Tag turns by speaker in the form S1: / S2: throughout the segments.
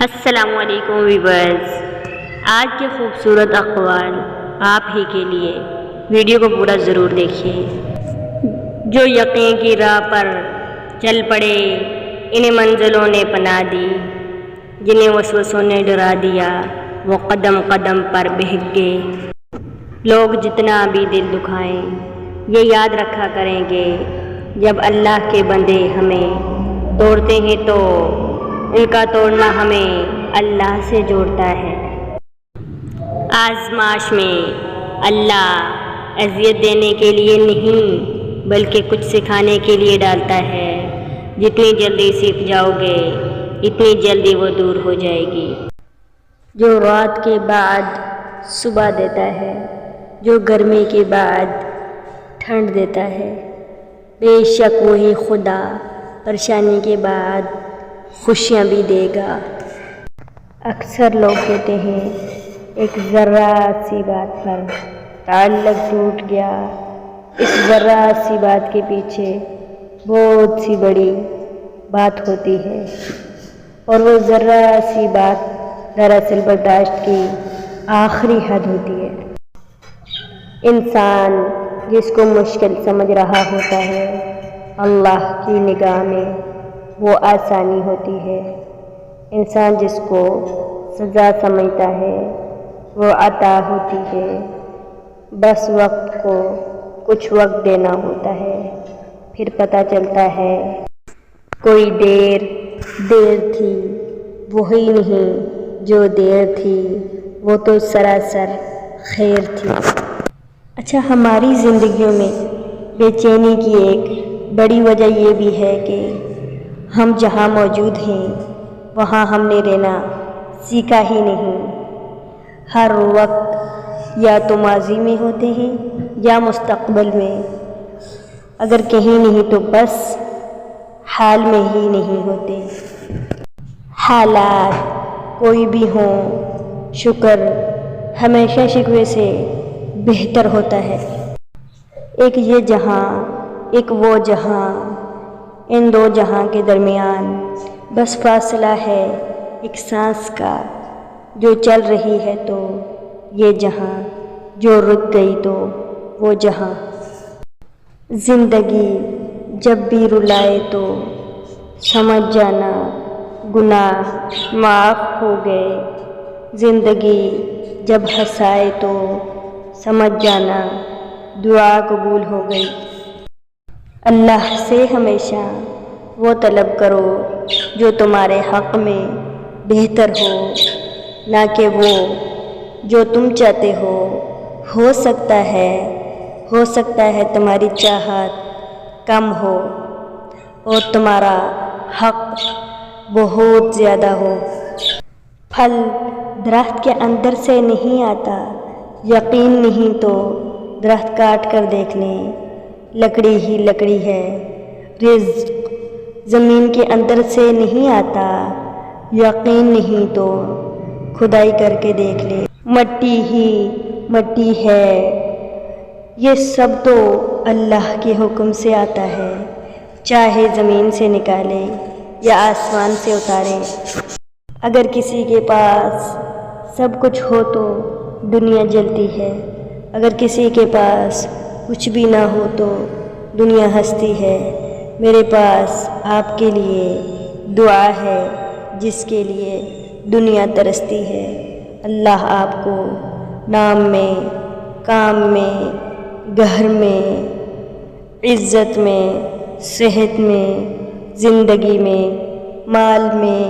S1: السلام علیکم ویورز، آج کے خوبصورت اقوال آپ ہی کے لیے، ویڈیو کو پورا ضرور دیکھیے۔ جو یقین کی راہ پر چل پڑے انہیں منزلوں نے پناہ دی، جنہیں وسوسوں نے ڈرا دیا وہ قدم قدم پر بہک گئے۔ لوگ جتنا بھی دل دکھائیں یہ یاد رکھا کریں گے، جب اللہ کے بندے ہمیں توڑتے ہیں تو ان کا توڑنا ہمیں اللہ سے جوڑتا ہے۔ آزمائش میں اللہ اذیت دینے کے لیے نہیں بلکہ کچھ سکھانے کے لیے ڈالتا ہے۔ جتنی جلدی سیکھ جاؤ گے اتنی جلدی وہ دور ہو جائے گی۔ جو رات کے بعد صبح دیتا ہے، جو گرمی کے بعد ٹھنڈ دیتا ہے، بے شک وہی خدا پریشانی کے بعد خوشیاں بھی دے گا۔ اکثر لوگ کہتے ہیں ایک ذرا سی بات پر تعلق ٹوٹ گیا، اس ذرا سی بات کے پیچھے بہت سی بڑی بات ہوتی ہے، اور وہ ذرا سی بات دراصل برداشت کی آخری حد ہوتی ہے۔ انسان جس کو مشکل سمجھ رہا ہوتا ہے، اللہ کی نگاہ میں وہ آسانی ہوتی ہے۔ انسان جس کو سزا سمجھتا ہے وہ عطا ہوتی ہے۔ بس وقت کو کچھ وقت دینا ہوتا ہے، پھر پتہ چلتا ہے کوئی دیر تھی، وہی نہیں جو دیر تھی وہ تو سراسر خیر تھی۔ اچھا، ہماری زندگیوں میں بے چینی کی ایک بڑی وجہ یہ بھی ہے کہ ہم جہاں موجود ہیں وہاں ہم نے رہنا سیکھا ہی نہیں۔ ہر وقت یا تو ماضی میں ہوتے ہیں یا مستقبل میں، اگر کہیں نہیں تو بس حال میں ہی نہیں ہوتے۔ حالات کوئی بھی ہوں، شکر ہمیشہ شکوے سے بہتر ہوتا ہے۔ ایک یہ جہاں ایک وہ جہاں، ان دو جہاں کے درمیان بس فاصلہ ہے ایک سانس کا، جو چل رہی ہے تو یہ جہاں، جو رک گئی تو وہ جہاں۔ زندگی جب بھی رلائے تو سمجھ جانا گناہ معاف ہو گئے، زندگی جب ہنسائے تو سمجھ جانا دعا قبول ہو گئی۔ اللہ سے ہمیشہ وہ طلب کرو جو تمہارے حق میں بہتر ہو، نہ کہ وہ جو تم چاہتے ہو۔ ہو سکتا ہے تمہاری چاہت کم ہو اور تمہارا حق بہت زیادہ ہو۔ پھل درخت کے اندر سے نہیں آتا، یقین نہیں تو درخت کاٹ کر دیکھ لیں، لکڑی ہی لکڑی ہے۔ رزق زمین کے اندر سے نہیں آتا، یقین نہیں تو کھدائی کر کے دیکھ لیں، مٹی ہی مٹی ہے۔ یہ سب تو اللہ کے حکم سے آتا ہے، چاہے زمین سے نکالے یا آسمان سے اتارے۔ اگر کسی کے پاس سب کچھ ہو تو دنیا جلتی ہے، اگر کسی کے پاس کچھ بھی نہ ہو تو دنیا ہنستی ہے۔ میرے پاس آپ کے لیے دعا ہے، جس کے لیے دنیا ترستی ہے۔ اللہ آپ کو نام میں، کام میں، گھر میں، عزت میں، صحت میں، زندگی میں، مال میں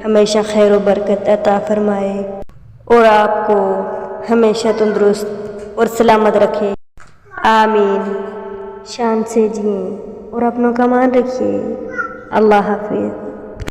S1: ہمیشہ خیر و برکت عطا فرمائے، اور آپ کو ہمیشہ تندرست اور سلامت رکھے۔ آمین۔ شان سے جئیں اور اپنوں کا مان رکھیے۔ اللہ حافظ۔